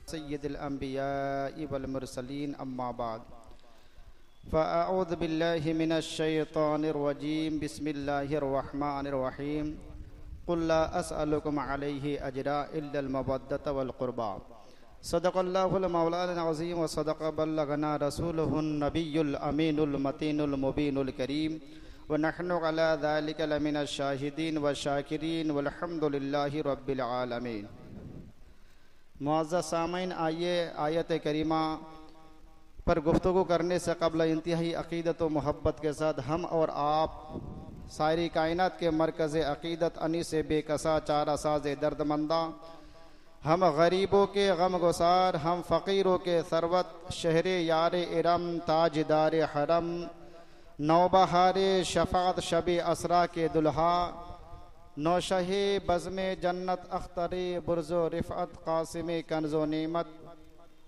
सय्यिदिल अंबिया वल मुरसलीन अम्मा बाद फ़अऊज़ु बिल्लाहि मिनश शैतानिर रजीम बिस्मिल्लाहिर रहमानिर रहीम क़ुल ला अस्अलुकुम अलैहि अजरा इल्लल मवद्दत वल क़ुरबा सदक़ल्लाहुल मौलाना अज़ीम व सदक़ बल्लगना रसूलुहुन नबियुल अमीनुल मतीनुल मुबीनुल करीम व नहनु अला ज़ालिका लमिनश शाहिदीन व शाकिरीन वल्हम्दुलिल्लाहि रब्बिल आलमीन। मुअज़्ज़ज़ सामीन, आइए आयत करीमा पर गुफ्तगू करने से कबल इंतहाई अक़ीदत व मोहब्बत के साथ हम और आप सारी कायनात के मरकज़ अक़ीदत अनीस बेकसा चारा साज़ दर्दमंदा, हम गरीबों के गम गुसार, हम फ़कीरों के सरवत, शहर यार इरम ताजदार हरम, नौबहार शफ़ात शब असरा के दुल्हा, नौशहे बज़्म जन्नत अख्तरे बुर्ज़ो रिफ़अत क़ासिम कंज़ो नेमत,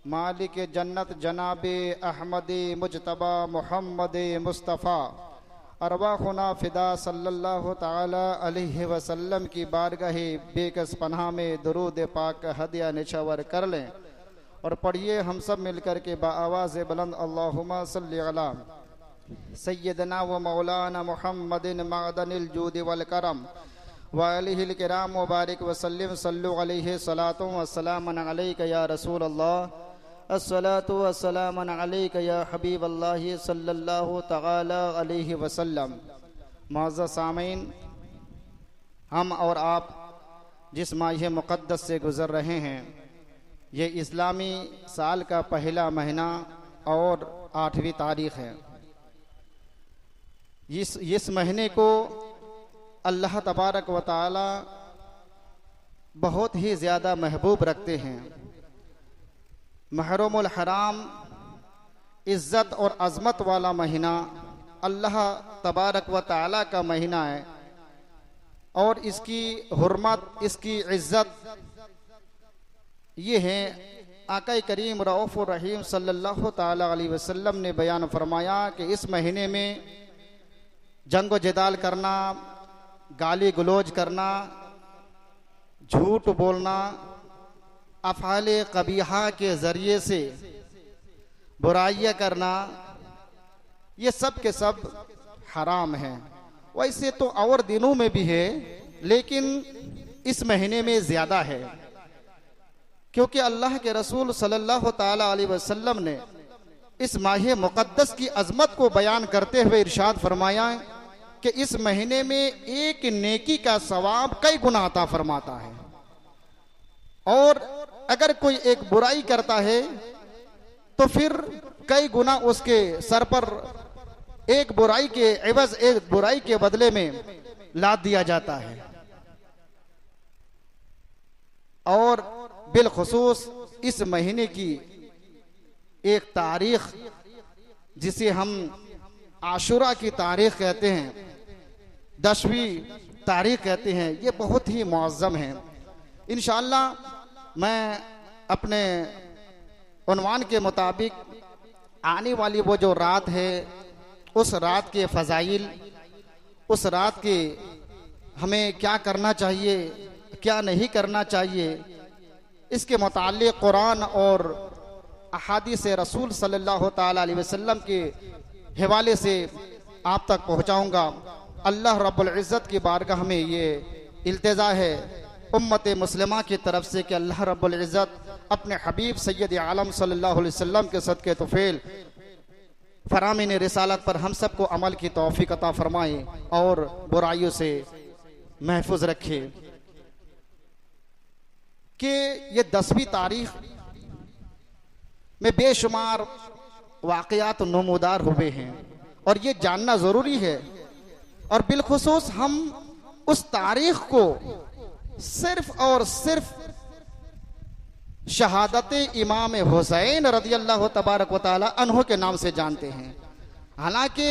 मालिक जन्नत जनाब अहमद मुजतबा मोहम्मद मुस्तफ़ा अरवाख़ुना फ़िदा सल्लल्लाहु ताला अलैहि वसल्लम की बारगाहे बेकस पनाह में दुरूद पाक हदिया निछावर कर लें और पढ़िए हम सब मिलकर के बाआवाज़ बुलंद अल्लाहुम्मा सल्लि अला सय्यदना व मौलाना मुहम्मदिन मअदनिल जूद वल करम व आलिहिल किराम व बारिक वसल्लिम सल्लु अलैहि सलातु व सलामन अलैका या रसूल अल्लाह, अस्सलातु वस्सलामु अलैका या हबीब अल्लाह सल्लल्लाहु तआला अलैहि वसल्लम। मुअज़्ज़ज़ सामीन, हम और आप जिस माह मुक़द्दस से गुज़र रहे हैं, ये इस्लामी साल का पहला महीना और 8वीं तारीख़ है। इस महीने को अल्लाह तबारक व तआला बहुत ही ज़्यादा महबूब रखते हैं। महरमुल हराम इज़्ज़त और अज़मत वाला महीना अल्लाह तबारक व तआला का महीना है और इसकी हुर्मत, इसकी इज़्ज़त ये है। आका करीम रऊफ़ुर रहीम सल्लल्लाहु ताला अलैहि वसल्लम ने बयान फरमाया कि इस महीने में जंग व जिदाल करना, गाली गलौज करना, झूठ बोलना, अफ़ाले कबीहा के ज़रिए से बुराइयाँ करना, ये सब के सब हराम हैं। वैसे तो और दिनों में भी है, लेकिन इस महीने में ज़्यादा है, क्योंकि अल्लाह के रसूल सल्लल्लाहु ताला अलैहि वसल्लम ने इस माह मुक़द्दस की अज़मत को बयान करते हुए इरशाद फरमाया कि इस महीने में एक नेकी का सवाब कई गुना अता फरमाता है, और अगर कोई एक बुराई करता है तो फिर कई गुना उसके सर पर एक बुराई के एवज, एक बुराई के बदले में लाद दिया जाता है। और बिलखुसूस इस महीने की एक तारीख जिसे हम आशुरा की तारीख कहते हैं, 10वीं तारीख कहते हैं, ये बहुत ही मुअज़्ज़म है। इंशाअल्लाह मैं अपने उन्वान के मुताबिक आने वाली वो जो रात है, उस रात के फ़ज़ाइल, उस रात के हमें क्या करना चाहिए, क्या नहीं करना चाहिए, इसके मुताल्लिक़ कुरान और अहादीस रसूल सल्लल्लाहु ताला अलैहि वसल्लम के हवाले से आप तक पहुँचाऊँगा। अल्लाह रब्बुल इज़्ज़त की बारगाह में ये इल्तिजा है उम्मत मुस्लिमा की तरफ से कि अल्लाह रब्बुल इज़्ज़त अपने हबीब सैयद आलम सल्लल्लाहु अलैहि वसल्लम के सदक़े तुफ़ैल फ़रामीन रिसालत पर हम सबको अमल की तौफ़ीक़ अता फ़रमाए और बुराइयों से महफूज रखे। कि ये 10वीं तारीख में बेशुमार वाक़यात नमूदार हुए हैं और ये जानना ज़रूरी है। और बिलखुसूस हम उस तारीख को सिर्फ और सिर्फ शहादत इमाम हुसैन रज़ियल्लाहु तबारक व तआला अन्हु के नाम से जानते हैं। हालांकि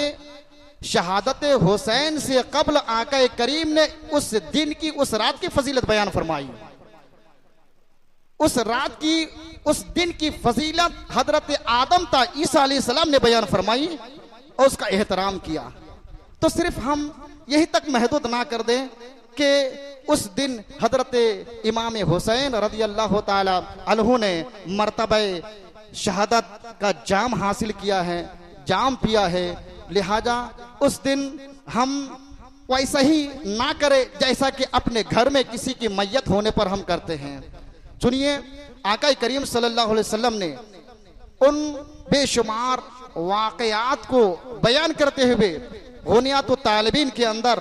शहादत हुसैन से कबल आका करीम ने उस दिन की, उस रात की फजीलत बयान फरमाई। उस रात की, उस दिन की फजीलत हजरत आदम ता ईसा अलैहिस्सलाम ने बयान फरमाई और उसका एहतराम किया। तो सिर्फ हम यही तक महदूद ना कर दें कि उस दिन हजरत इमाम हुसैन रज़ी अल्लाह ताला अन्हु ने मर्तबा शहादत का जाम हासिल किया है, जाम पिया है। लिहाजा उस दिन हम वैसा ही ना करें जैसा कि अपने घर में किसी की मैयत होने पर हम करते हैं। सुनिए, आका करीम सल्लल्लाहु अलैहि वसल्लम ने उन बेशुमार वाक़यात को बयान करते हुए गुनियात तालिबीन के अंदर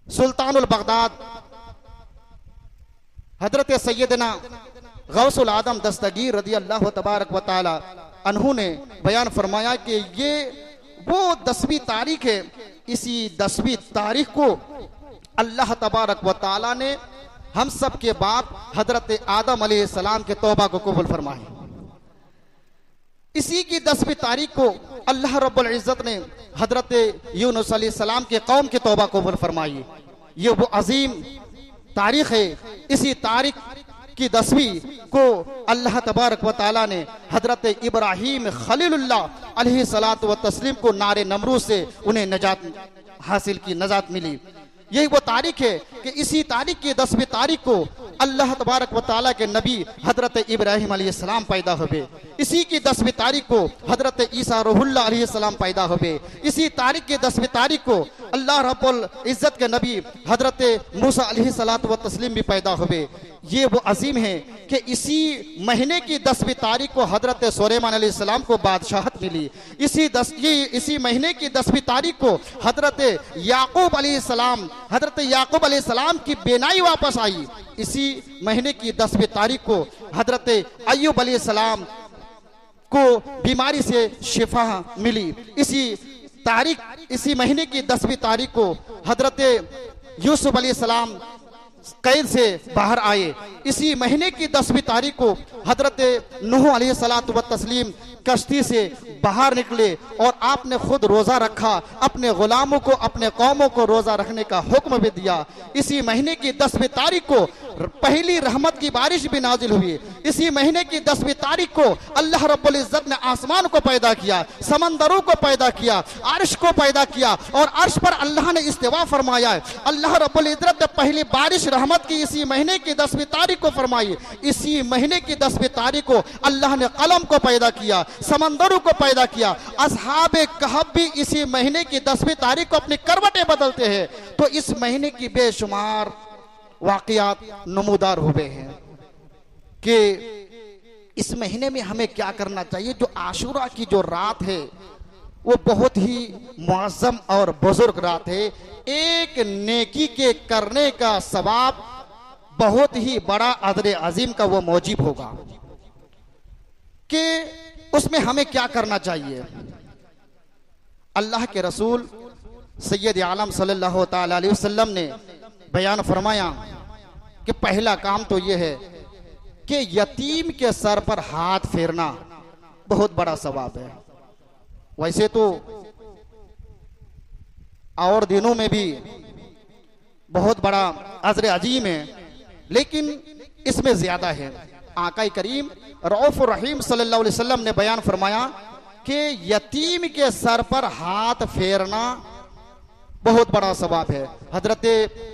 सुल्तानुल बगदाद हजरत सैयदना गौसुल आदम दस्तगीर रज़ी अल्लाह तबारक व तआला अन्हु ने बयान फरमाया कि ये वो 10वीं तारीख है। इसी 10वीं तारीख को अल्लाह तबारक व तआला ने हम सब के बाप हजरत आदम अलैहिस्सलाम के तौबा को कबूल फरमाए। इसी की 10वीं तारीख को अल्लाह रब्बुल इज्जत ने हजरत यूनुस अलैहिस्सलाम के कौम की तौबा कबूल फरमाई। ये वो अजीम तारीख है। इसी तारीख की 10वीं को अल्लाह तबारक व तआला ने हजरत इब्राहीम खलीलुल्लाह अलैहिस्सलातु व तस्लीम को नारे नमरूद से उन्हें नजात हासिल की, नजात मिली। यही वो तारीख है कि इसी तारीख की 10वीं तारीख को अल्लाह तबारक व तआला के नबी हजरत इब्राहीम अलैहिस्सलाम पैदा हुए। इसी की 10वीं तारीख को हजरत ईसा रूहुल्लाह अलैहिस्सलाम पैदा हुए। इसी तारीख की 10वीं तारीख को अल्लाह रब्बुल इज्जत के नबी हजरत मूसा अलैहिस्सलातु व तस्लीम भी पैदा हुए। ये वो अजीम है कि इसी महीने की 10वीं तारीख को हजरत सुलेमान अलैहिस्सलाम को बादशाहत मिली। इसी महीने की 10वीं तारीख को हजरत याकूब अलैहिस्सलाम की बेनाई वापस आई। इसी महीने की 10वीं तारीख को हजरत अय्यूब अलैहिस्सलाम को बीमारी से शिफा मिली। इसी महीने की 10वीं तारीख को हजरत यूसुफ अलैहिस्सलाम कैद से बाहर आए। इसी महीने की 10वीं तारीख को हजरत नूह अलैहिस्सलातु व तस्लीम कश्ती से बाहर निकले और आपने खुद रोजा रखा, अपने गुलामों को, अपने कौमों को रोजा रखने का हुक्म भी दिया। इसी महीने की 10वीं तारीख को पहली रहमत की बारिश भी नाजिल हुई। इसी महीने की 10वीं तारीख को अल्लाह रब्बुल इज्जत ने आसमान को पैदा किया, समंदरों को पैदा किया, अर्श को पैदा किया और अर्श पर अल्लाह ने इस्तिवा फरमाया है। अल्लाह रब्बुल इज्जत ने पहली बारिश रहमत की इसी महीने की 10वीं तारीख को फरमाई। इसी महीने की 10वीं तारीख को अल्लाह ने कलम को पैदा किया, समंदरों को पैदा किया। असहाबे कहफ भी इसी महीने की 10वीं तारीख को अपनी करवटें बदलते हैं। तो इस महीने की बेशुमार वाक़यात नमूदार हुए हैं कि इस महीने में हमें क्या करना चाहिए। जो आशूरा की जो रात है वो बहुत ही मुअज़्ज़म और बुजुर्ग रात है। एक नेकी के करने का सवाब बहुत ही बड़ा अजर अजीम का वो मौजिब होगा कि उसमें हमें क्या करना चाहिए। अल्लाह के रसूल सैयद आलम सल्लल्लाहु ताला अलैहि वसल्लम ने बयान फरमाया कि पहला काम तो यह है कि यतीम के सर पर हाथ फेरना बहुत बड़ा सवाब है। वैसे तो और दिनों में भी बहुत बड़ा अजर अजीम है, लेकिन इसमें ज्यादा है। आका करीम रऊफ रहीम सल्लल्लाहु अलैहि वसल्लम ने बयान फरमाया कि यतीम के सर पर हाथ फेरना बहुत बड़ा सवाब है। हजरत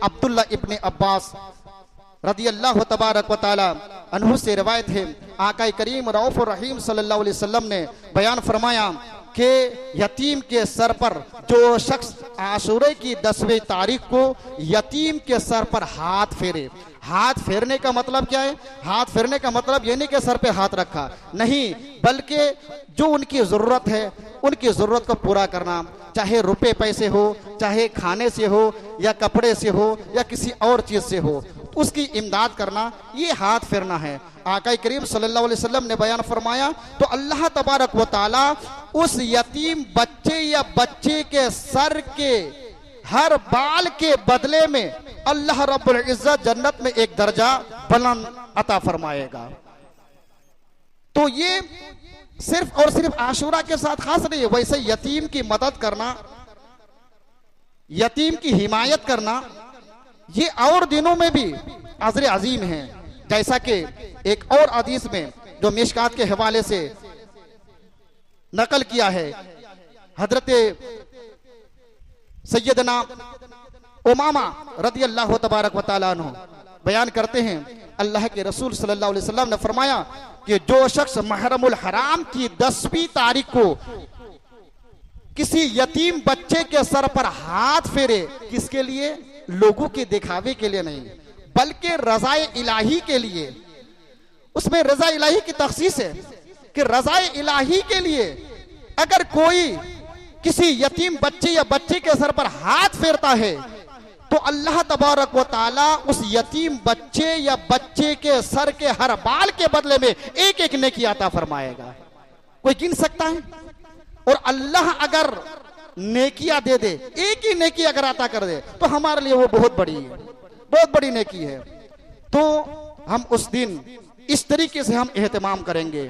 अब्दुल्ला इब्ने अब्बास रज़ी अल्लाह तबारक व तआला अन्हु से रिवायत है, आका करीम रऊफ रहीम सल्लल्लाहु अलैहि वसल्लम ने बयान फरमाया कि यतीम के सर पर जो शख्स आशूरे की 10वीं तारीख को यतीम के सर पर हाथ फेरे। हाथ फेरने का मतलब क्या है? हाथ फेरने का मतलब ये नहीं कि सर पे हाथ रखा, नहीं, बल्कि जो उनकी जरूरत है उनकी जरूरत को पूरा करना, चाहे रुपए पैसे हो, चाहे खाने से हो या कपड़े से हो या किसी और चीज से हो, उसकी इमदाद करना, ये हाथ फेरना है। आका करीम सल्लल्लाहु अलैहि वसल्लम ने बयान फरमाया तो अल्लाह तबारक व तआला उस यतीम बच्चे या बच्चे के सर के हर बाल के बदले में अल्लाह रब्बुल इज्जत जन्नत में एक दर्जा बुलंद अता फरमाएगा। तो ये सिर्फ और सिर्फ आशूरा के साथ खास नहीं है, वैसे यतीम की मदद करना, यतीम की हिमायत करना, ये और दिनों में भी अजर अजीम है। जैसा कि एक और हदीस में जो मिशकात के हवाले से नकल किया है, हजरत सैयदना उमामा रदी अल्लाह तबारक व तआला अन्हु बयान करते हैं, अल्लाह के रसूल सल्लल्लाहु अलैहि वसल्लम ने फरमाया कि जो शख्स महरमुल हराम की 10वीं तारीख को किसी यतीम बच्चे के सर पर हाथ फेरे, किसके लिए? लोगों के दिखावे के लिए नहीं, बल्कि रज़ाए इलाही के लिए। उसमें रज़ा इलाही की तखसीस है कि रज़ाए इलाही के लिए अगर कोई किसी यतीम बच्चे या बच्चे के सर पर हाथ फेरता है तो अल्लाह तबारक व ताला उस यतीम बच्चे या बच्चे के सर के हर बाल के बदले में एक एक नेकी अता फरमाएगा। कोई गिन सकता है? और अल्लाह अगर नेकियां दे दे, एक ही नेकी अगर अता कर दे तो हमारे लिए वो बहुत बड़ी है, बहुत बड़ी नेकी है। तो हम उस दिन इस तरीके से हम एहतमाम करेंगे,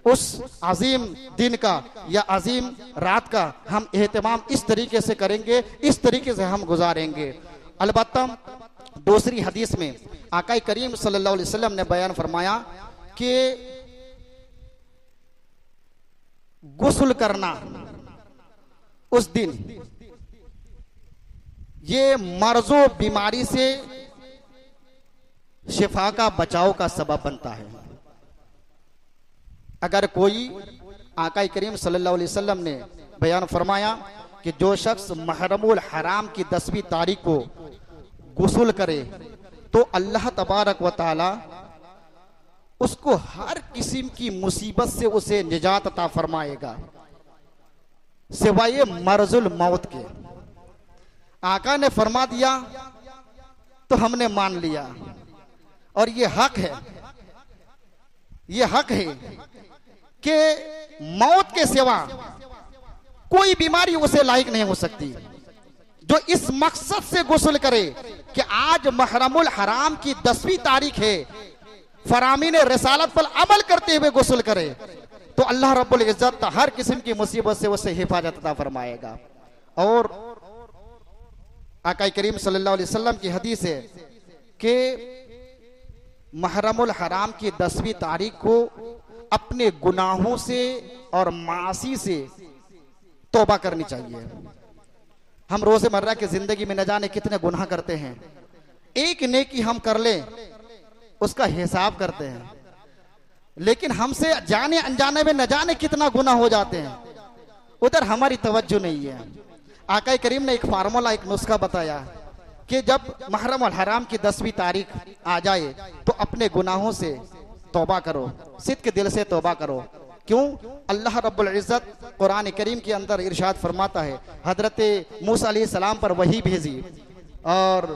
उस अजीम दिन का या अजीम रात का हम एहतमाम इस तरीके से करेंगे, इस तरीके से हम गुजारेंगे। अलबत्ता दूसरी हदीस में आका करीम सल्लल्लाहु अलैहि वसल्लम ने बयान फरमाया कि गुस्ल करना उस दिन ये मर्जो बीमारी से शिफा का बचाव का सबब बनता है। अगर कोई, आका करीम सल्लल्लाहु अलैहि वसल्लम ने बयान फरमाया कि जो शख्स महरमुल हराम की 10वीं तारीख को गुस्ल करे तो अल्लाह तबारक व ताला उसको हर किस्म की मुसीबत से उसे निजात अता फरमाएगा सिवाय मर्जुल मौत के। आका ने फरमा दिया तो हमने मान लिया, और ये हक है, ये हक है कि मौत के सिवा कोई बीमारी उसे लायक नहीं हो सकती। जो इस मकसद से गुस्ल करे कि आज महरमुल हराम की 10वीं तारीख है, फरामीन रिसालत पर अमल करते हुए गुस्ल करे तो अल्लाह रब्बुल इज्जत हर किस्म की मुसीबत से उसे हिफाजत अता फरमाएगा। और आका करीम सल्लल्लाहु अलैहि वसल्लम की हदीस है कि महरमुल हराम की 10वीं तारीख को अपने गुनाहों से और मासी से तौबा करनी चाहिए। हम रोजमर्रा की जिंदगी में न जाने कितने गुनाह करते हैं, एक नेकी हम कर लें उसका हिसाब करते हैं, लेकिन हमसे जाने अनजाने में न जाने कितना गुनाह हो जाते हैं, उधर हमारी तवज्जो नहीं है। आका करीम ने एक फार्मूला, एक नुस्खा बताया कि जब महरम और हराम की 10वीं तारीख आ जाए तो अपने गुनाहों से तौबा करो, सिद्क दिल से तौबा करो। क्यों? अल्लाह रब्बुल इज्जत कुरान करीम के अंदर इरशाद फरमाता है, हजरत मूसा अलैहि सलाम पर वही भेजी और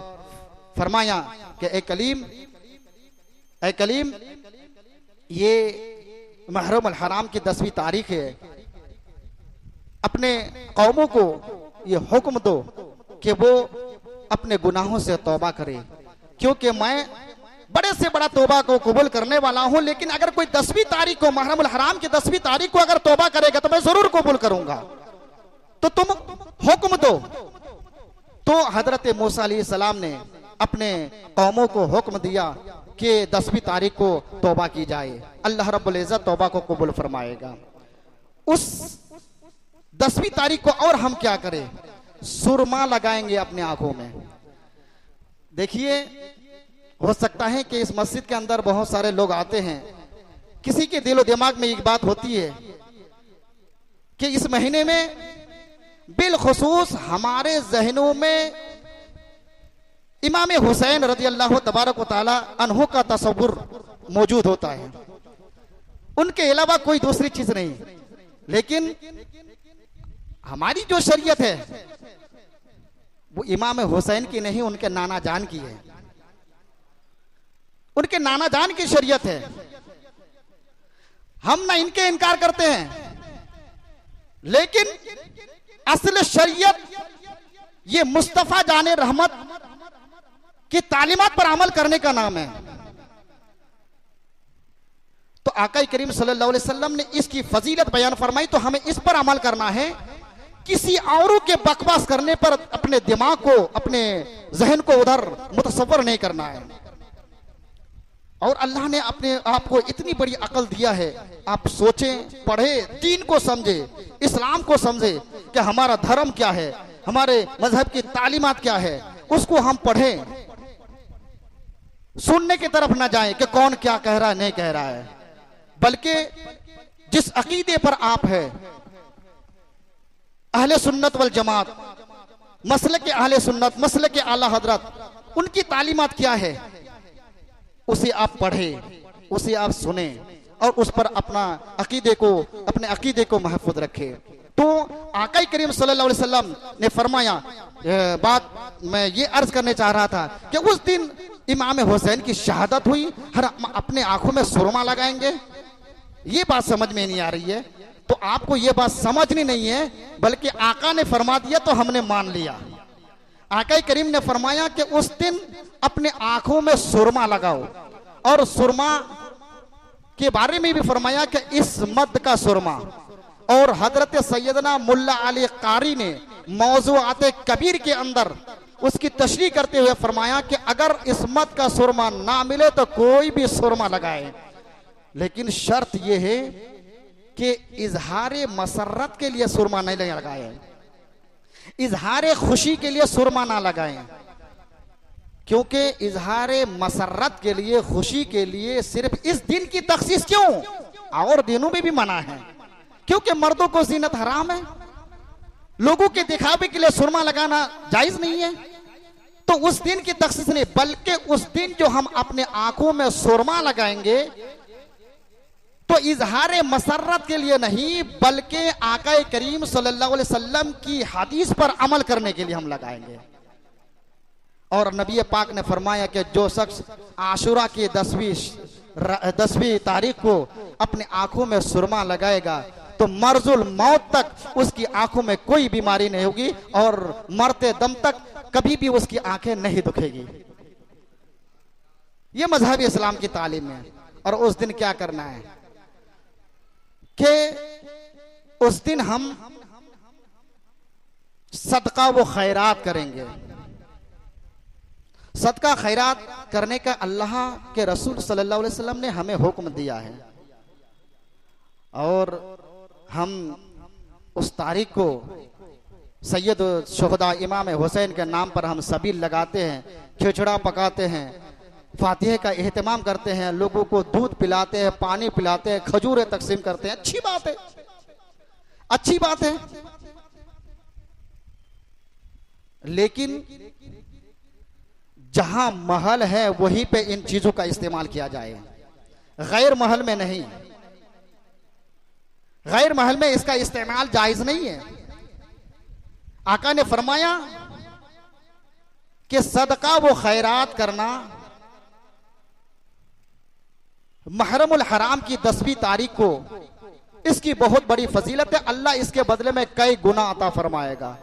फरमाया कि ए कलीम ये महरम अल हराम की 10वीं तारीख है, अपने कौमों को ये हुक्म दो कि वो अपने गुनाहों से तौबा करे, क्योंकि मैं बड़े से बड़ा तौबा को कबूल करने वाला हूं। लेकिन अगर कोई 10वीं तारीख को, महरम अल हराम की 10वीं तारीख को अगर तौबा करेगा तो मैं जरूर कबूल करूंगा, तो तुम हुक्म दो। तो हजरत मूसा अलैहि सलाम ने अपने कौमों को हुक्म दिया कि 10वीं तारीख को तौबा की जाए। अल्लाह रब्बुल इज्जत तौबा को कबूल फरमाएगा। उस 10वीं तारीख को और हम क्या करें? सुरमा लगाएंगे अपने आंखों में। देखिए, हो सकता है कि इस मस्जिद के अंदर बहुत सारे लोग आते हैं, किसी के दिलो दिमाग में एक बात होती है कि इस महीने में बिलखुसूस हमारे जहनों में इमाम हुसैन रज़ी अल्लाह तबारक व तआला अन्हु का तसव्वुर मौजूद होता है, उनके अलावा कोई दूसरी चीज नहीं। लेकिन हमारी जो शरीयत है वो इमाम हुसैन की नहीं, उनके नाना जान की है, उनके नाना जान की शरीयत है। हम ना इनके इनकार करते हैं, लेकिन असल शरीयत ये मुस्तफा जाने रहमत की तालीमात पर अमल करने का नाम है। तो आका करीम सल्लल्लाहु अलैहि वसल्लम ने इसकी फजीलत बयान फरमाई, तो हमें इस पर अमल करना है। किसी औरों के बकवास करने पर अपने दिमाग को, अपने जहन को उधर मुतसव्वर नहीं करना है। और अल्लाह ने अपने आप को इतनी बड़ी अकल दिया है, आप सोचें, पढ़े, दीन को समझे, इस्लाम को समझे कि हमारा धर्म क्या है, हमारे मजहब की तालीमात क्या है, उसको हम पढ़ें, सुनने की तरफ ना जाएं कि कौन क्या कह रहा है नहीं कह रहा है, बल्कि जिस अकीदे पर आप है, अहले सुन्नत वल जमात, मसलक के अहले सुन्नत, मसलक के आला हजरत, उनकी तालीमात क्या है, उसे आप पढ़ें, उसे आप सुने और उस पर अपना अकीदे को, अपने अकीदे को महफूज रखें। तो आका करीम सल्लल्लाहु अलैहि वसल्लम ने फरमाया, बात मैं ये अर्ज करने चाह रहा था कि उस दिन इमाम हुसैन की शहादत हुई, हर अपने आंखों में सुरमा लगाएंगे, ये बात समझ में नहीं आ रही है। तो आपको ये बात समझनी नहीं है, बल्कि आका ने फरमा दिया तो हमने मान लिया। आका करीम ने फरमाया कि उस दिन अपने आंखों में सुरमा लगाओ, और सुरमा के बारे में भी फरमाया कि इस मद का सुरमा। और हजरत सैयदना मुल्ला अली कारी ने मौज़ूआत कबीर के अंदर उसकी तशरीह करते हुए फरमाया कि अगर इस मद का सुरमा ना मिले तो कोई भी सुरमा लगाए, लेकिन शर्त यह है कि इजहारे मसरत के लिए सुरमा नहीं लगाए, इजहारे खुशी के लिए सुरमा ना लगाएं, क्योंकि इजहारे मसरत के लिए, खुशी के लिए सिर्फ इस दिन की तखसीस क्यों, और दिनों में भी मना है, क्योंकि मर्दों को जीनत हराम है, लोगों के दिखावे के लिए सुरमा लगाना जायज नहीं है। तो उस दिन की तखसीस नहीं, बल्कि उस दिन जो हम अपने आंखों में सुरमा लगाएंगे तो इजहारे मसरत के लिए नहीं, बल्कि आका करीम सल्लल्लाहु अलैहि वसल्लम की हदीस पर अमल करने के लिए हम लगाएंगे। और नबी पाक ने फरमाया कि जो शख्स आशुरा की 10वीं तारीख को अपने आंखों में सुरमा लगाएगा तो मर्जुल मौत तक उसकी आंखों में कोई बीमारी नहीं होगी, और मरते दम तक कभी भी उसकी आंखें नहीं दुखेगी। ये मजहब इस्लाम की तालीम है। और उस दिन क्या करना है कि उस दिन हम सदका व खैरात करेंगे। सदका खैरात करने का अल्लाह के रसूल सल्लल्लाहु अलैहि वसल्लम ने हमें हुक्म दिया है, और हम उस तारीख को सैयद शुहदा इमाम हुसैन के नाम पर हम सबील लगाते हैं, खिचड़ा पकाते हैं, फातिहे का एहतमाम करते हैं, लोगों को दूध पिलाते हैं, पानी पिलाते हैं, खजूरें तकसीम करते हैं। अच्छी बात है, अच्छी बात है, लेकिन जहां महल है वहीं पे इन चीजों का इस्तेमाल किया जाए, गैर महल में नहीं। गैर महल में इसका इस्तेमाल जायज नहीं है। आका ने फरमाया कि सदका व खैरात करना महरमुल हराम की 10वीं तारीख को, इसकी बहुत बड़ी फजीलत है। अल्लाह इसके बदले में कई गुना अता फरमाएगा।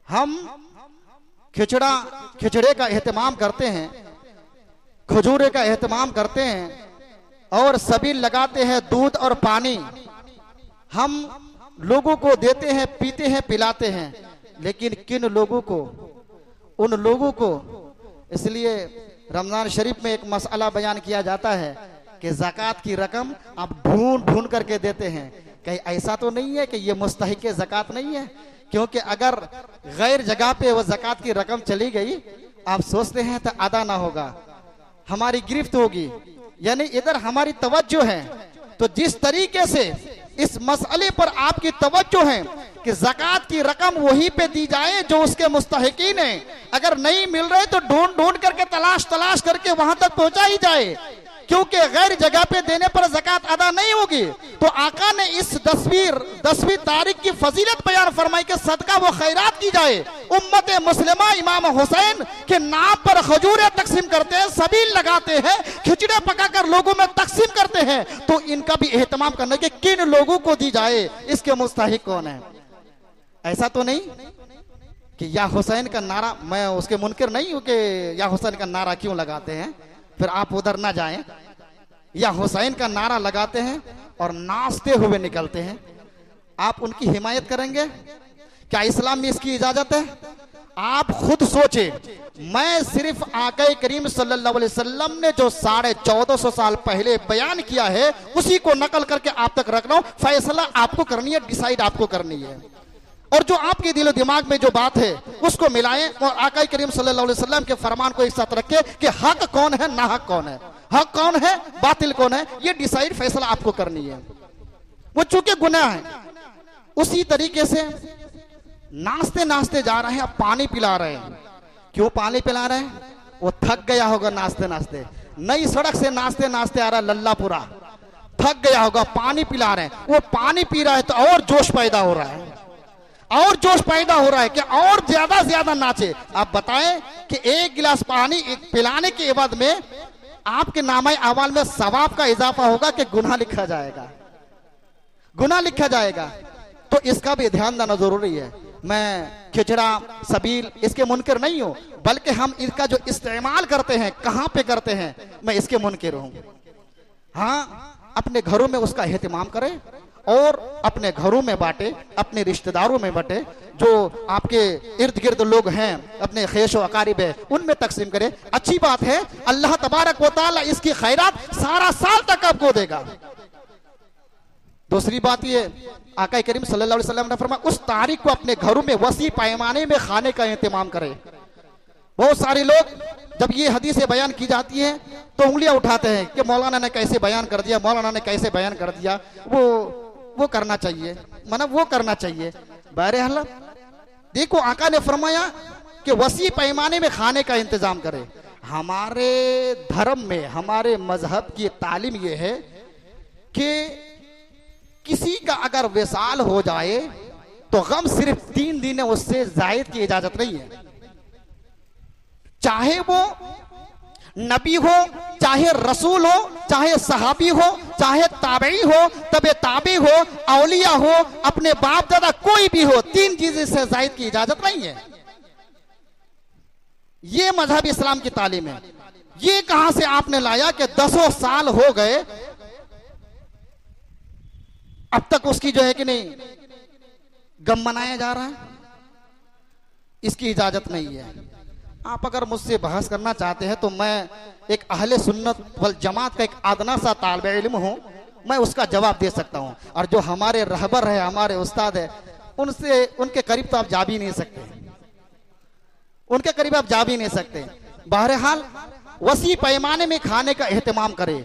हम खिचड़े का एहतमाम करते हैं, खजूरे का एहतमाम करते हैं, और सबील लगाते हैं, दूध और पानी हम लोगों को देते हैं, पीते हैं, पिलाते हैं, लेकिन किन लोगों को, उन लोगों को। इसलिए रमजान शरीफ में एक मसला बयान किया जाता है कि ज़कात की रकम आप ढूंढ ढूंढ करके देते हैं। कहीं ऐसा तो नहीं है कि ये मुस्तहिक ज़कात नहीं है? क्योंकि अगर गैर जगह पे वो ज़कात की रकम चली गई, आप सोचते हैं तो अदा ना होगा, हमारी गिरफ्त होगी, यानी इधर हमारी तवज्जो है। तो जिस तरीके से इस मसले पर आपकी तवज्जो है कि ज़कात की रकम वहीं पे दी जाए जो उसके मुस्तहिकीन है, अगर नहीं मिल रहे तो ढूंढ ढूंढ करके तलाश करके वहां तक पहुंचाई जाए, क्योंकि गैर जगह पे देने पर ज़कात अदा नहीं होगी। तो आका ने इस 10वीं तारीख की फजीलत बयान फरमाई कि सदका व खैरात की जाए। उम्मत मुस्लिमा इमाम हुसैन के नाम पर खजूरें तकसीम करते हैं, सबील लगाते हैं, खिचड़े पकाकर लोगों में तकसीम करते हैं। तो इनका भी एहतमाम करना कि किन लोगों को दी जाए, इसके मुस्तहिक कौन है। ऐसा तो नहीं कि या हुसैन का नारा, मैं उसके मुनकिर नहीं हूं कि या हुसैन का नारा क्यों लगाते हैं, फिर आप उधर ना जाएं। या हुसैन का नारा लगाते हैं और नाचते हुए निकलते हैं, आप उनकी हिमायत करेंगे क्या? इस्लाम में इसकी इजाजत है? आप खुद सोचे। मैं सिर्फ आका करीम सल्लल्लाहु अलैहि वसल्लम ने जो 1450 साल पहले बयान किया है उसी को नकल करके आप तक रख रहा हूं। फैसला आपको करनी है, डिसाइड आपको करनी है। और जो आपके दिलो दिमाग में जो बात है उसको मिलाएं और आका करीम सल्लल्लाहु अलैहि वसल्लम के फरमान को एक साथ रखें कि हक कौन है, नाहक कौन है, हक कौन है, बातिल कौन है, ये डिसाइड फैसला आपको करनी है। वो चूंकि गुनाह है, उसी तरीके से नाचते नाचते जा रहे हैं, अब पानी पिला रहे हैं। क्यों पानी पिला रहे हैं? वो थक गया होगा नाचते नाचते, नई सड़क से नाचते नाचते आ रहा लल्लापुरा, थक गया होगा, पानी पिला रहे हैं। वो पानी पी रहा है तो और जोश पैदा हो रहा है, और जोश पैदा हो रहा है कि और ज्यादा ज्यादा नाचे। आप बताएं कि एक गिलास पानी पिलाने के बाद में आपके नामे अमाल में सवाब का इजाफा होगा कि गुनाह लिखा जाएगा, गुनाह लिखा जाएगा। तो इसका भी ध्यान देना जरूरी है। मैं खिचड़ा सबील इसके मुनकर नहीं हूं, बल्कि हम इसका जो इस्तेमाल करते हैं कहां पे करते हैं, मैं इसके मुनकर हूं। हाँ, अपने घरों में उसका एहतमाम करें और अपने घरों में बांटे, अपने रिश्तेदारों में बांटे, जो आपके इर्द गिर्द लोग हैं, अपने खेश व अकारिब है, उनमें तकसीम करें। अच्छी बात है, अल्लाह तबारक व तआला इसकी खैरात सारा साल तक आपको देगा। दूसरी बात ये, आका करीम सल्लल्लाहु अलैहि वसल्लम ने फरमाया उस तारीख को अपने घरों में वसी पैमाने में खाने का इंतजाम करें। बहुत सारे लोग जब ये हदीसें बयान की जाती हैं तो उंगलियां उठाते हैं कि मौलाना ने कैसे बयान कर दिया, मौलाना ने कैसे बयान कर दिया, वो करना चाहिए, मतलब वो करना चाहिए। बहरहाल देखो, आका ने फरमाया कि वसी पैमाने में खाने का इंतजाम करें। हमारे धर्म में, हमारे मजहब की तालीम यह है कि किसी का अगर विसाल हो जाए तो गम सिर्फ 3 दिन है, उससे जायद की इजाजत नहीं है। चाहे वो नबी हो, चाहे रसूल हो, चाहे सहाबी हो, चाहे ताबई हो, तबे ताबी हो, औलिया हो, अपने बाप दादा कोई भी हो, 3 चीजें से जायद की इजाजत नहीं है। ये मजहब इस्लाम की तालीम है। ये कहां से आपने लाया कि 10 साल हो गए अब तक उसकी जो है कि नहीं गम मनाया जा रहा है? इसकी इजाजत नहीं है। आप अगर मुझसे बहस करना चाहते हैं तो मैं एक अहले सुन्नत वल जमात का एक आदना सा तालिब इल्म हूं, मैं उसका जवाब दे सकता हूं। और जो हमारे रहबर है, हमारे उस्ताद है, उनसे उनके करीब तो आप जा भी नहीं सकते, उनके करीब आप जा भी नहीं सकते। बहरहाल वसी पैमाने में खाने का एहतमाम करें,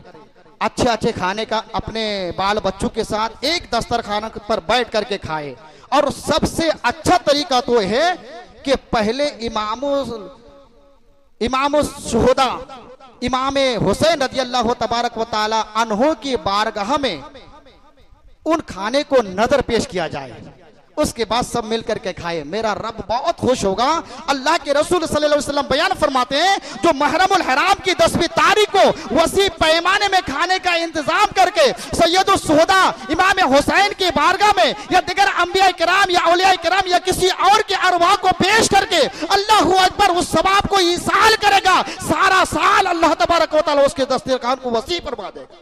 अच्छे अच्छे खाने का अपने बाल बच्चों के साथ एक दस्तरखाना पर बैठ करके खाए। और सबसे अच्छा तरीका तो है कि पहले इमाम शुहदा इमाम हुसैन रज़ियल्लाहु तबारक व तआला अन्हु की बारगाह में उन खाने को नजर पेश किया जाए, उसके बाद सब मिलकर के खाए। मेरा रब बहुत खुश होगा। अल्लाह के रसूल सल्लल्लाहु अलैहि वसल्लम बयान फरमाते हैं, जो महरमुल हराम की 10वीं तारीख को वसी पैमाने में खाने का इंतजाम करके सैयदुल शुहदा इमाम हुसैन की बारगाह में या दिगर अंबिया किराम या औलिया किराम या किसी और के अरवाह को पेश करके अल्लाहु अकबर उस सवाब को ईसाल करेगा, सारा साल अल्लाह तबारक व तआला उसके दस्तरखान को वसी फरमा देगा।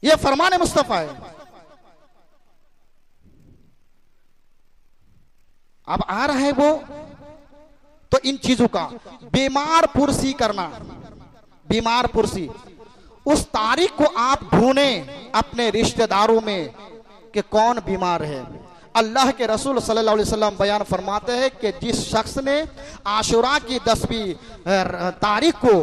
यह फरमान मुस्तफा है। अब आ रहा है वो, तो इन चीजों का बीमार पुरसी करना, बीमार पुरसी, उस तारीख को आप ढूंढें अपने रिश्तेदारों में कि कौन बीमार है। अल्लाह के रसूल सल्लल्लाहु अलैहि वसल्लम बयान फरमाते हैं कि जिस शख्स ने आशुरा की 10वीं तारीख को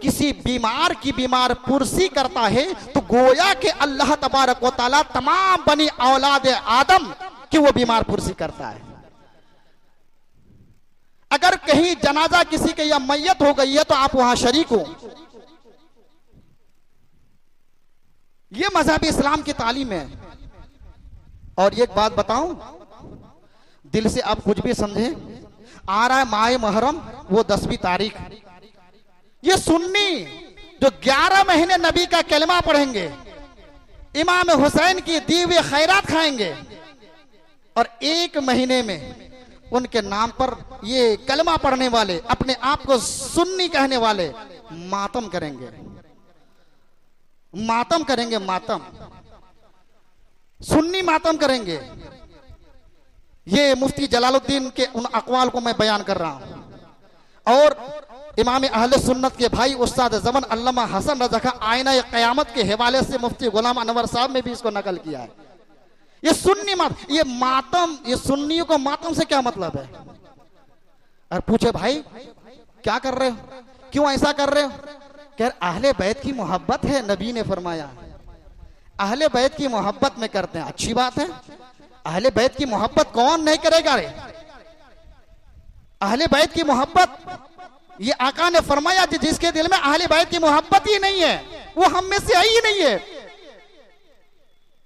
किसी बीमार की बीमार पुरसी करता है तो गोया कि अल्लाह तबारक व तआला तमाम बनी औलाद आदम की वो बीमार पुरसी करता है। अगर कहीं जनाजा किसी के या मैयत हो गई है तो आप वहां शरीक हो। यह मजहब इस्लाम की तालीम है। और एक बात बताऊं, दिल से आप कुछ भी समझे, आ रहा है माह मुहर्रम, वो 10वीं तारीख, ये सुन्नी जो 11 महीने नबी का कलमा पढ़ेंगे, इमाम हुसैन की दी हुई खैरात खाएंगे और 1 महीने में उनके नाम पर ये कलमा पढ़ने वाले, अपने आप को सुन्नी कहने वाले मातम करेंगे, मातम करेंगे, मातम, सुन्नी मातम करेंगे। ये मुफ्ती जलालुद्दीन के उन अकवाल को मैं बयान कर रहा हूं। और इमाम अहले सुन्नत के भाई उस्ताद ज़मान अल्लामा हसन रज़ा का आईना क़यामत के हवाले से मुफ्ती गुलाम अनवर साहब ने भी इसको नकल किया है ये सुन्नी ये मातम, ये सुन्नियों को मातम से क्या मतलब है? और पूछे भाई क्या कर रहे हो, क्यों ऐसा कर रहे हो? कह अहले बैत की मोहब्बत है, नबी ने फरमाया अहले बैत की मोहब्बत में करते हैं, अच्छी बात है। अहले बैत की मोहब्बत कौन नहीं करेगा रे? अहले बैत की मोहब्बत, ये आका ने फरमाया जिसके दिल में अहले बैत की मोहब्बत ही नहीं है वो हम में से ही नहीं है।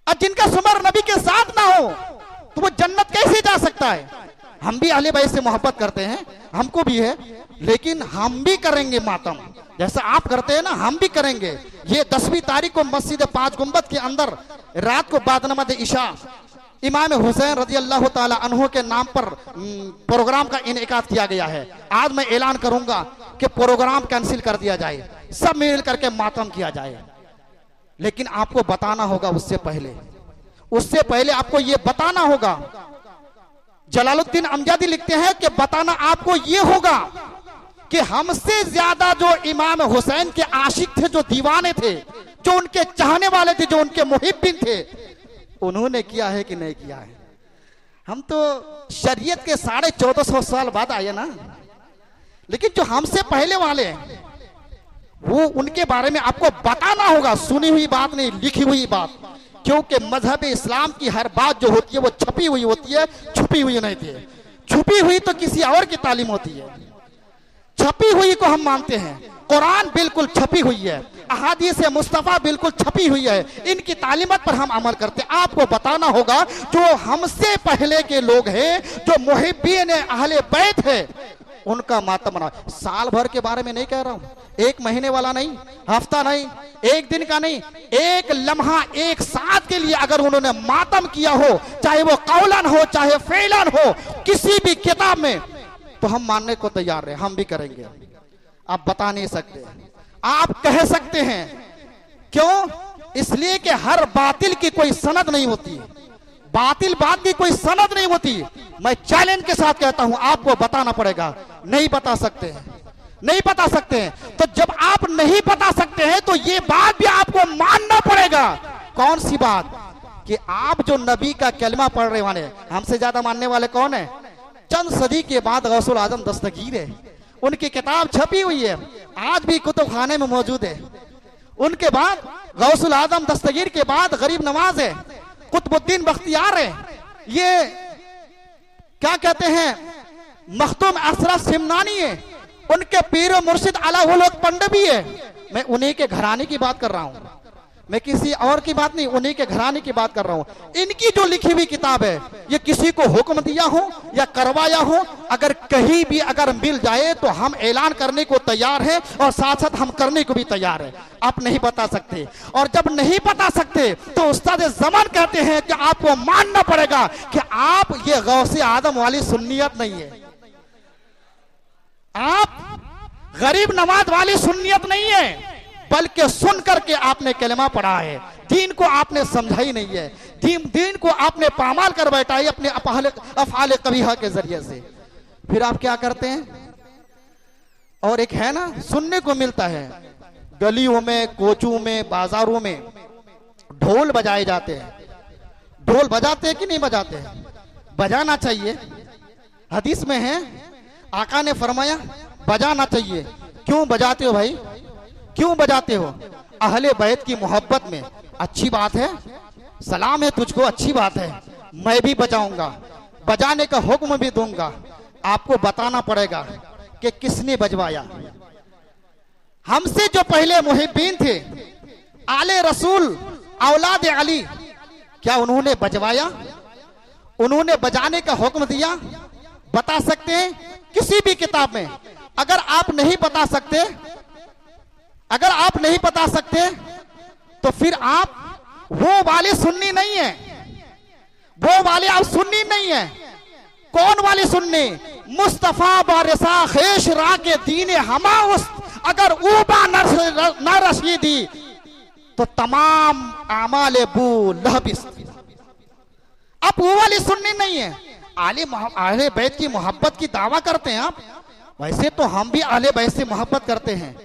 और जिनका सुमर नबी के साथ ना हो तो वो जन्नत कैसे जा सकता है? हम भी अहले बैत से मोहब्बत करते हैं, हमको भी है, लेकिन हम भी करेंगे मातम जैसा आप करते हैं ना, हम भी करेंगे। ये 10वीं तारीख को मस्जिद 5 गुंबद के अंदर रात को बाद नमाज इशा इमाम हुसैन रजी अल्लाह ताला अन्हु के नाम पर प्रोग्राम का इनेकाद किया गया है। आज मैं ऐलान करूंगा कि प्रोग्राम कैंसिल कर दिया जाए, सब मिल करके मातम किया जाए। लेकिन आपको बताना होगा उससे पहले आपको ये बताना होगा। जलालुद्दीन अमजदी लिखते हैं कि बताना आपको ये होगा कि हमसे ज्यादा जो इमाम हुसैन के आशिक थे, जो दीवाने थे, जो उनके चाहने वाले थे, जो उनके मुहिब्बिन थे, उन्होंने किया है कि नहीं किया है? हम तो शरीयत के 1450 साल बाद आए ना, लेकिन जो हमसे पहले वाले हैं वो उनके बारे में आपको बताना होगा। सुनी हुई बात नहीं, लिखी हुई बात, क्योंकि मजहब इस्लाम की हर बात जो होती है वो छपी हुई होती है, छुपी हुई नहीं थी। छुपी हुई तो किसी और की तालीम होती है, छपी हुई को हम मानते हैं। कुरान बिल्कुल छपी हुई है, अहादीस मुस्तफा बिल्कुल छपी हुई है, इनकी तालीमत पर हम अमल करते हैं। आपको बताना होगा जो हमसे पहले के लोग हैं, जो मुहिब्बीन अहले बैत है, उनका मातम मनाओ। साल भर के बारे में नहीं कह रहा हूं, 1 महीने वाला नहीं, हफ्ता नहीं, 1 दिन का नहीं, 1 लम्हा 1 साथ के लिए अगर उन्होंने मातम किया हो, चाहे वो कौलन हो चाहे फेलन हो, किसी भी किताब में, तो हम मानने को तैयार है, हम भी करेंगे। आप बता नहीं सकते, आप कह सकते हैं। क्यों? इसलिए कि हर बातिल की कोई सनद नहीं होती, बातिल बात की कोई सनद नहीं होती। मैं चैलेंज के साथ कहता हूं, आपको बताना पड़ेगा। नहीं बता सकते हैं, नहीं बता सकते हैं, तो जब आप नहीं बता सकते हैं तो ये बात भी आपको मानना पड़ेगा। कौन सी बात? कि आप जो नबी का कलमा पढ़ रहे वाले, हमसे ज्यादा मानने वाले कौन है? चंद सदी के बाद गौसुल आजम दस्तगीर है, उनकी किताब छपी हुई है, आज भी कुतुब खाने में मौजूद है। उनके बाद गौसुल आजम दस्तगीर के बाद गरीब नवाज है, कुतुबुद्दीन बख्तियार है, ये क्या कहते हैं, मखदूम असरा सिमनानी है, उनके पीर मुर्शिद अलाउल पंडवी है। मैं उन्हीं के घराने की बात कर रहा हूं, मैं किसी और की बात नहीं, उन्हीं के घराने की बात कर रहा हूं। इनकी जो लिखी हुई किताब है, ये किसी को हुक्म दिया हो या करवाया हो, अगर कहीं भी अगर मिल जाए तो हम ऐलान करने को तैयार हैं और साथ साथ हम करने को भी तैयार हैं। आप नहीं बता सकते, और जब नहीं बता सकते तो उस्ताद ज़मान कहते हैं कि आपको मानना पड़ेगा कि आप ये गौसे आदम वाली सुन्नियत नहीं है, आप गरीब नवाज वाली सुन्नियत नहीं है, बल्कि सुन करके आपने कलमा पढ़ा है, दीन को आपने समझा ही नहीं है, दीन को आपने पामाल कर बैठा है अपने अफ़आल कबीहा के जरिए से। फिर आप क्या करते हैं? और एक है ना, सुनने को मिलता है गलियों में, कोचों में, बाजारों में ढोल बजाए जाते हैं। ढोल बजाते हैं कि नहीं बजाते हैं? बजाना चाहिए, हदीस में है, आका ने फरमाया बजाना चाहिए। क्यों बजाते हो भाई, क्यों बजाते हो? अहले बैत की मोहब्बत में। अच्छी बात है, सलाम है तुझको, अच्छी बात है, मैं भी बजाऊंगा, बजाने का हुक्म भी दूंगा। आपको बताना पड़ेगा कि किसने बजवाया। हमसे जो पहले मुहिब्बीन थे, आले रसूल, औलाद अली, क्या उन्होंने बजवाया? उन्होंने बजाने का हुक्म दिया? बता सकते हैं किसी भी किताब में? अगर आप नहीं बता सकते, अगर आप नहीं बता सकते तो फिर आप वो वाले सुन्नी नहीं है, वो वाले आप सुन्नी नहीं है। कौन वाले सुन्नी? मुस्तफा बारिसा खेश रा के दीने हमा उस, अगर ऊबा न रशीदी तो तमाम आमाले बू लहबिस। आप वो वाली सुन्नी नहीं है। आले बैत की मोहब्बत की दावा करते हैं आप, वैसे तो हम भी आले बैत से मोहब्बत करते हैं।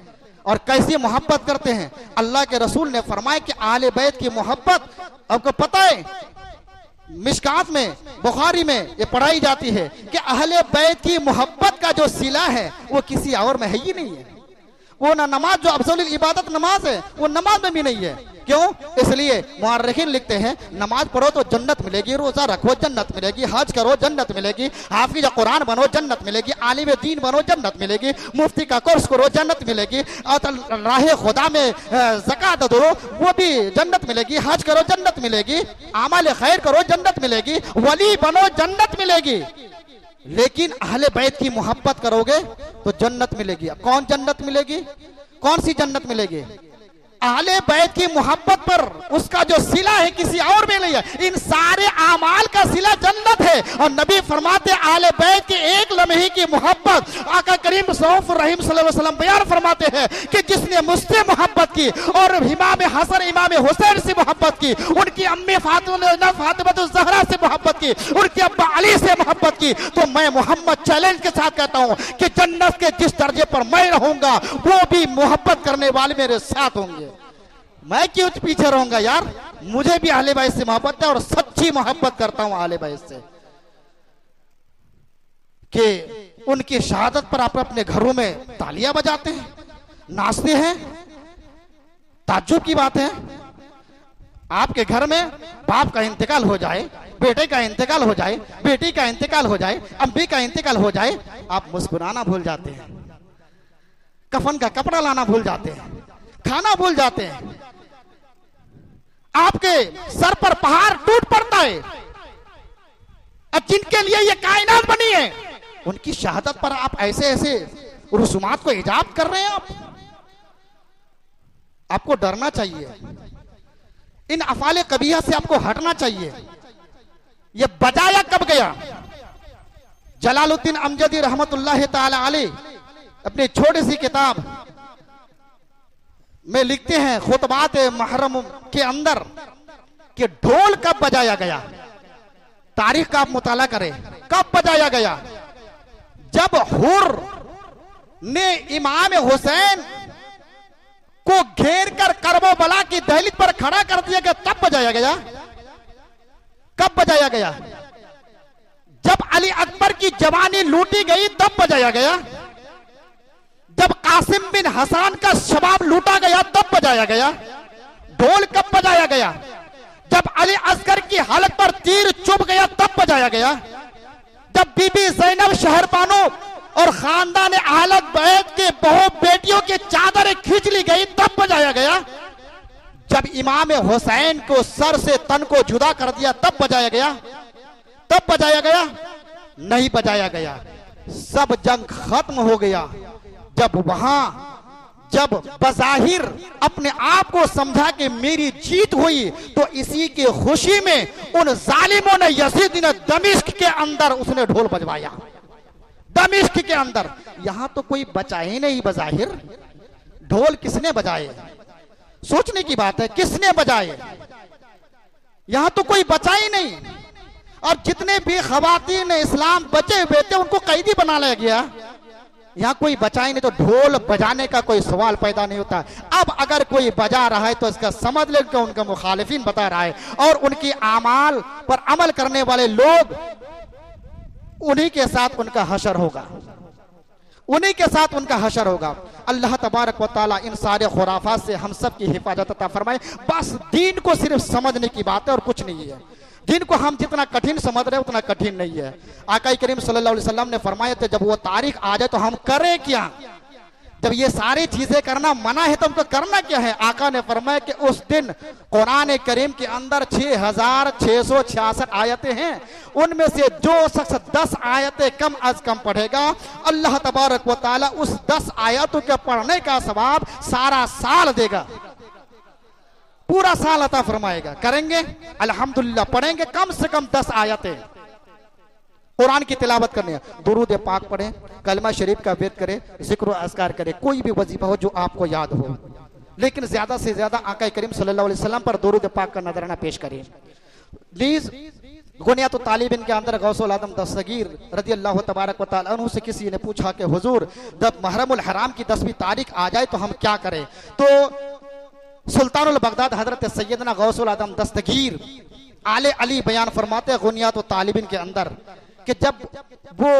और कैसे मोहब्बत करते हैं? अल्लाह के रसूल ने फरमाया कि आले बैत की मोहब्बत, आपको पता है मिशकात में, बुखारी में ये पढ़ाई जाती है कि अहले बैत की मोहब्बत का जो सिला है वो किसी और में है ही नहीं है। वो ना नमाज, जो अफजल इबादत नमाज है, वो नमाज में भी नहीं है। क्यों? इसलिए मुअर्रिखीन लिखते हैं नमाज पढ़ो तो जन्नत मिलेगी, रोजा रखो जन्नत मिलेगी, हज करो जन्नत मिलेगी, हाफिज कुरान बनो जन्नत मिलेगी, आलिम दीन बनो जन्नत मिलेगी, मुफ्ती का कोर्स करो जन्नत मिलेगी, और राह खुदा में ज़कात दो वो भी जन्नत मिलेगी, हज करो जन्नत मिलेगी, आमाल खैर करो जन्नत मिलेगी, वली बनो जन्नत मिलेगी। लेकिन अहले बैत की मोहब्बत करोगे तो जन्नत मिलेगी। कौन जन्नत मिलेगी? कौन सी जन्नत मिलेगी? अहले बैत की मोहब्बत पर उसका जो सिला है किसी और में नहीं है। इन सारे आमाल का सिला जन्नत है। और नबी फरमाते अहले बैत के एक लम्हे की मोहब्बत, आका करीम सल्लल्लाहु अलैहि वसल्लम बयान फरमाते हैं कि जिसने मुझसे मोहब्बत की और इमाम हसन इमाम हुसैन से मोहब्बत की, उनकी अम्मी फातिमा ज़हरा से मोहब्बत की, उनके अब्बा अली से मोहब्बत की, तो मैं मोहम्मद चैलेंज के साथ कहता हूं कि जन्नत के जिस दर्जे पर मैं रहूंगा वो भी मोहब्बत करने वाले मेरे साथ होंगे। मैं क्यों पीछे रहूंगा यार? मुझे भी अहले बैत से मोहब्बत है और सच्ची मोहब्बत करता हूं अहले बैत से, कि उनकी शहादत पर आप अपने घरों में तालियां बजाते हैं, नाचते हैं। ताज्जुब की बात है, आपके घर में बाप का इंतकाल हो जाए, बेटे का इंतकाल हो जाए, बेटी का इंतकाल हो जाए, अम्मी का इंतकाल हो जाए, आप मुस्कुराना भूल जाते हैं, कफन का कपड़ा लाना भूल जाते हैं, खाना भूल जाते हैं, आपके सर पर पहाड़ टूट पड़ता है। अब जिनके लिए ये कायनात बनी है उनकी शहादत पर आप ऐसे ऐसे रुसूमात को इजाद कर रहे हैं। आपको डरना चाहिए, इन अफाले कबीहा से आपको हटना चाहिए। ये बजाया कब गया? जलालुद्दीन अमजदी रहमतुल्लाह ताला अलैह अपनी छोटी सी किताब में लिखते हैं खुतबात मुहर्रम के अंदर कि ढोल कब बजाया गया। तारीख का आप मुताला करें, कब बजाया गया? जब हुर ने इमाम हुसैन को घेर कर करबला की दहलीज पर खड़ा कर दिया गया, तब बजाया गया। कब बजाया गया? जब अली अकबर की जवानी लूटी गई तब बजाया गया। जब कासिम बिन हसन का शबाब लूटा गया तब बजाया गया। ढोल कब बजाया गया? जब अली असगर की हालत पर तीर चुभ गया तब बजाया गया। जब बीबी ज़ैनब शहरबानो और खानदान अहले बैत के बहु बेटियों की चादरें खींच ली गई तब बजाया गया। जब इमाम हुसैन को सर से तन को जुदा कर दिया तब बजाया गया। तब बजाया गया? नहीं बजाया गया। सब जंग खत्म हो गया जब बज़ाहिर अपने आप को समझा कि मेरी जीत हुई, तो इसी की खुशी में उन जालिमों ने यजीद ने दमिश्क के अंदर उसने ढोल बजवाया। दमिश्क के अंदर, यहां तो कोई बचा ही नहीं बज़ाहिर। ढोल किसने बजाए? सोचने की बात है, किसने बजाए? यहां तो कोई बचा ही नहीं। और जितने भी खवातीन इस्लाम बचे हुए थे उनको कैदी बना लिया गया। यहां कोई बचा ही नहीं, तो ढोल बजाने का कोई सवाल पैदा नहीं होता। अब अगर कोई बजा रहा है तो इसका समझ ले कि उनका मुखालिफिन बता रहा है, और उनकी आमाल पर अमल करने वाले लोग, उन्हीं के साथ उनका हशर होगा, उन्हीं के साथ उनका हशर होगा। अल्लाह तबारक व तआला इन सारे खुराफात से हम सब की हिफाजत अता फरमाए। बस दीन को सिर्फ समझने की बात है और कुछ नहीं है। दीन को हम जितना कठिन समझ रहे हैं उतना कठिन नहीं है। आका करीम सल्लल्लाहु अलैहि वसल्लम ने फरमाया था जब वो तारीख आ जाए तो हम करें क्या? जब ये सारी चीजें करना मना है तो हमको करना क्या है? आका ने फरमाया कि उस दिन कुरान करीम के अंदर 6666 आयतें हैं, उनमें से जो शख्स 10 आयतें कम अज कम पढ़ेगा, अल्लाह तबारक व तआला उस 10 आयतों के पढ़ने का सवाब सारा साल देगा, पूरा साल अता फरमाएगा। करेंगे अल्हम्दुलिल्लाह, पढ़ेंगे कम से कम 10 आयतें, कुरान की तिलावत करनी है, दुरूद पाक पढ़ें, कलमा शरीफ का वेद करें, जिक्र अस्कार करें, कोई भी वजीफा हो जो आपको याद हो, लेकिन ज्यादा से ज्यादा आका करीम सल्लल्लाहु अलैहि वसल्लम पर दुरूद पाक का नजराना पेश करें। प्लीज गुनिया तो तालिबिन के अंदर गौसुल आदम दस्तगीर रज़ी अल्लाह तबारक व तआला अन्हु से किसी ने पूछा कि हुजूर जब मुहर्रमुल हराम की 10वीं तारीख आ जाए तो हम क्या करें? तो सुल्तानुल बगदाद हजरत सैयदना गौसुल आदम दस्तगीर आले अली बयान फरमाते हैं गुनियात व तालिबिन के अंदर कि जब वो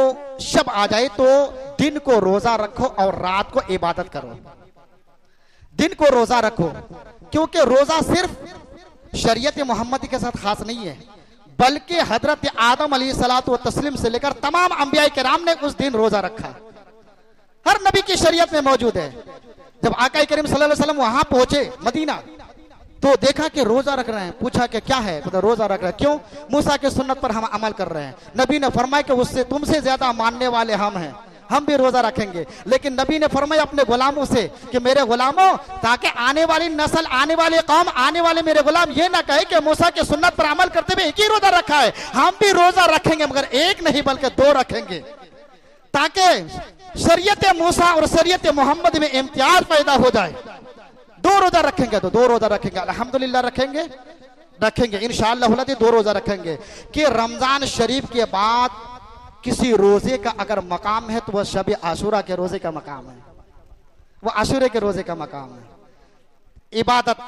शब आ जाए तो दिन को रोजा रखो और रात को इबादत करो। दिन को रोजा रखो, क्योंकि रोजा सिर्फ शरीयत मोहम्मदी के साथ खास नहीं है, बल्कि हजरत आदम अलैहिस्सलातु व तस्लीम से लेकर तमाम अंबिया किराम ने उस दिन रोजा रखा। हर नबी की शरीयत में मौजूद है। जब आका करीम सल्लल्लाहु अलैहि वसल्लम वहां पहुंचे मदीना, तो देखा कि रोजा रख रहे हैं। पूछा कि क्या है? तो रोजा रख रहे हैं। क्यों? मूसा के सुन्नत पर हम अमल कर रहे हैं। नबी ने फरमाया कि उससे तुमसे ज्यादा मानने वाले हम हैं, हम भी रोजा रखेंगे। लेकिन नबी ने फरमाया अपने गुलामों से कि मेरे गुलामों, ताकि आने वाली नस्ल, आने वाले कौम, आने वाले मेरे गुलाम ये ना कहे कि मूसा के सुन्नत पर अमल करते हुए एक ही रोजा रखा है। हम भी रोजा रखेंगे, मगर एक नहीं बल्कि दो रखेंगे, ताकि शरीयत मूसा और शरीयत मोहम्मद में इम्तियाज पैदा हो जाए। दो रोजा रखेंगे तो दो रोजा रखेंगे, अल्हम्दुलिल्लाह रखेंगे इंशाअल्लाह दो रोजा रखेंगे। कि रमजान शरीफ के बाद किसी रोजे का अगर मकाम है तो वह शब आशूरा के रोजे का मकाम है, वह आशूरे के रोजे का मकाम है। इबादत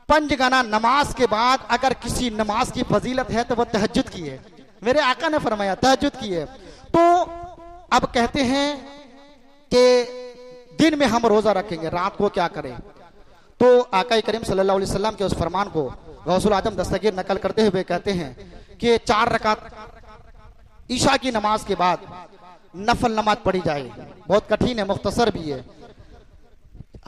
पंजगना नमाज के बाद अगर किसी नमाज की फजीलत है तो वह तहज्जुद की है। मेरे आका ने फरमाया तहज्जुद की है। तो अब कहते हैं कि दिन में हम रोजा रखेंगे, रात को क्या करें? तो आका करीम सल्लल्लाहु अलैहि वसल्लम के उस फरमान को गौसुल आजम दस्तगीर नकल करते हुए कहते हैं कि 4 रकात ईशा की नमाज के बाद नफल नमाज पढ़ी जाए। बहुत कठिन है, मुख्तसर भी है।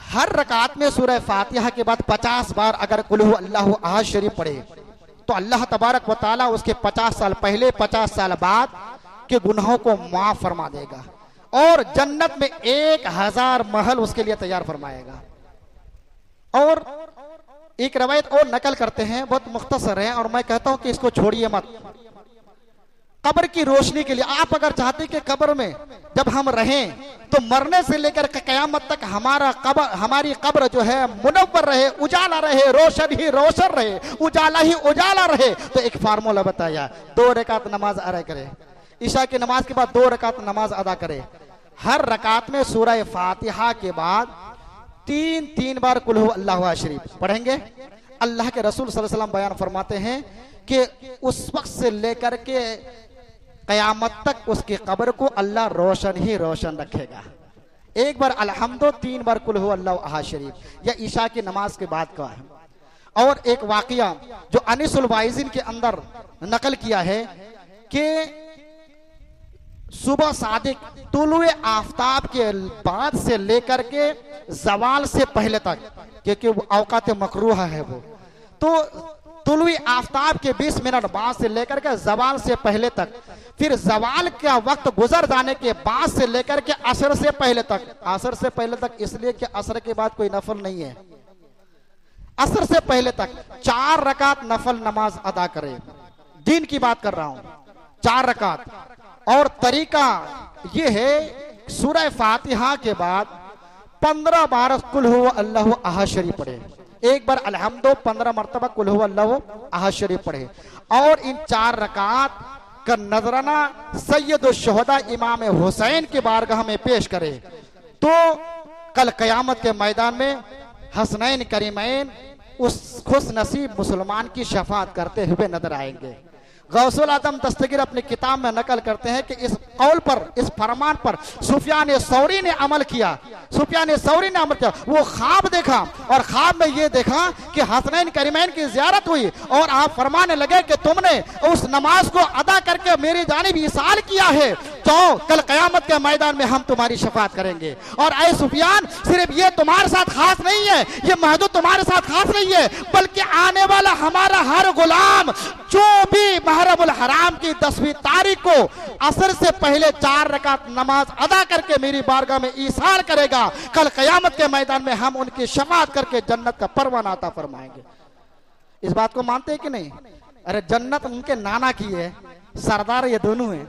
हर रकात में सूरह फातिहा के बाद 50 बार अगर कुल हु अल्लाहु अहद शरीफ पढ़े तो अल्लाह तबारक व तआला उसके 50 साल पहले 50 साल बाद के गुनाहों को माफ फरमा देगा और जन्नत में 1000 महल उसके लिए तैयार फरमाएगा। और एक रवायत और नकल करते हैं, बहुत मुख्तसर है, और मैं कहता हूं कि इसको छोड़िए मत। कब्र की रोशनी के लिए आप अगर चाहते कि कब्र में जब हम रहें तो मरने से लेकर कयामत तक हमारी कब्र जो है मुनव्वर रहे, उजाला रहे, रोशन ही रोशन रहे, उजाला ही उजाला रहे, तो एक फार्मूला बताया, 2 रकात नमाज अदा करे। ईशा की नमाज के बाद 2 रकात नमाज अदा करे। हर रकात में सूरह फातिहा के बाद 3 बार कुल हु अल्लाहु अहद शरीफ पढ़ेंगे। अल्लाह के रसूल सल्लल्लाहु अलैहि वसल्लम बयान फरमाते हैं कि उस वक्त से लेकर के कयामत तक उसकी कब्र को अल्लाह रोशन ही रोशन रखेगा। एक बार अल्हम्दुलिल्लाह, 3 बार कुल हु अल्लाहु अहद शरीफ, यह ईशा की नमाज के बाद का है। और एक वाकया जो अनीसुल वाइजिन के अंदर नकल किया है कि सुबह सादिक तुलुए आफ्ताब के बाद से लेकर के जवाल से पहले तक, क्योंकि वो औकात मकरूह है, वो तो तुलुए आफ्ताब के 20 मिनट बाद से लेकर के जवाल से पहले तक, फिर जवाल का वक्त गुजर जाने के बाद से लेकर के असर से पहले तक। असर से पहले तक इसलिए कि असर के बाद कोई नफल नहीं है। असर से पहले तक 4 रकात नफल नमाज अदा करे। दिन की बात कर रहा हूं, 4 रकात। और तरीका यह है सूरह फातिहा के बाद 15 बार कुल हु अल्लाहु अहद शरीफ पढ़े। एक बार अल्हम्दुलिल्लाह 15 मरतबा कुल हु अल्लाहु अहद शरीफ पढ़े। और इन 4 रकात का नजराना सैयदुल शुहदा इमाम हुसैन के बारगाह में पेश करे तो कल कयामत के मैदान में हसनैन करीमैन उस खुश नसीब मुसलमान की शफाअत करते हुए नजर आएंगे। गौसुल आजम दस्तगीर अपनी किताब में नकल करते हैं कि इस कौल पर, इस फरमान पर सुफियान सौरी ने अमल किया। सुफियान सौरी ने अमल किया। वो ख्वाब देखा और ख्वाब में ये देखा कि हसनैन करीमैन की ज़ियारत हुई और आप फरमाने लगे कि तुमने उस नमाज को अदा करके मेरी जानिब इसाल किया है, तो कल कयामत के मैदान में हम तुम्हारी शफाअत करेंगे। और ऐ सुफियान, सिर्फ ये तुम्हारे साथ खास नहीं है, ये महदूद तुम्हारे साथ खास नहीं है, बल्कि आने वाला हमारा हर गुलाम जो भी महरमुल हराम की 10वीं तारीख को असर से पहले 4 रकात नमाज अदा करके मेरी बारगाह में ईसाल करेगा, कल कयामत के मैदान में हम उनकी शफाअत करके जन्नत का परवाना अता फरमाएंगे। इस बात को मानते हैं कि नहीं? अरे जन्नत उनके नाना की है, सरदार ये दोनों हैं।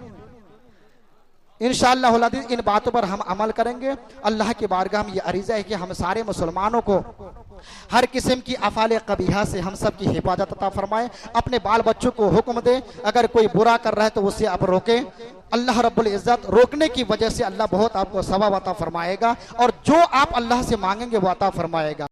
इंशाअल्लाह इन बातों पर हम अमल करेंगे। अल्लाह की बारगाह में ये अरीज़ा है कि हम सारे मुसलमानों को हर किस्म की अफ़ाल कबीहा से हम सब की हिफाजत अता फरमाए। अपने बाल बच्चों को हुक्म दे, अगर कोई बुरा कर रहा है तो उससे आप रोके। अल्लाह रब्बुल इज़्ज़त रोकने की वजह से अल्लाह बहुत आपको सवाब अता फरमाएगा और जो आप अल्लाह से मांगेंगे वो अता फरमाएगा।